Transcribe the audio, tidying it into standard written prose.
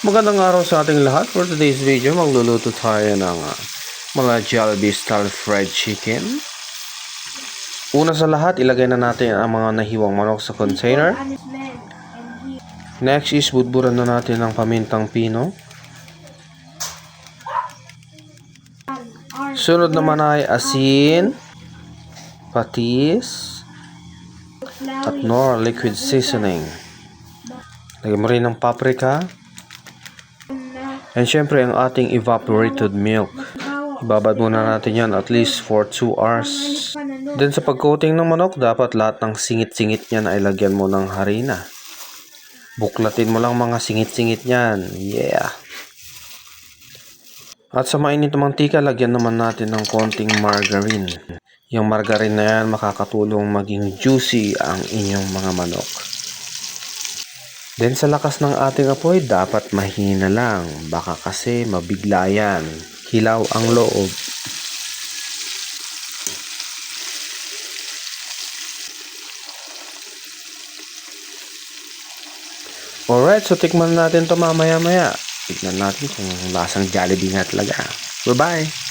Magandang araw sa ating lahat. For today's video, magluluto tayo ng mga Jollibee style fried chicken. Una sa lahat, ilagay na natin ang mga nahiwang manok sa container. Next is budburan na natin ng pamintang pino. Sunod naman ay asin, patis, at Knorr liquid seasoning. Lagyan mo rin ng paprika. And syempre ang ating evaporated milk. Ibabad muna natin yan at least for 2 hours. Then sa pagcoating ng manok, dapat lahat ng singit-singit niyan ay lagyan mo ng harina. Buklatin mo lang mga singit-singit niyan. Yeah! At sa mainit na mantika, lagyan naman natin ng konting margarine. Yung margarine na yan makakatulong maging juicy ang inyong mga manok. Then sa lakas ng ating apoy, dapat mahina lang. Baka kasi mabigla yan. Hilaw ang loob. Alright, so tikman natin to mamaya-maya. Tignan natin kung lasang Jollibee nga talaga. Bye-bye!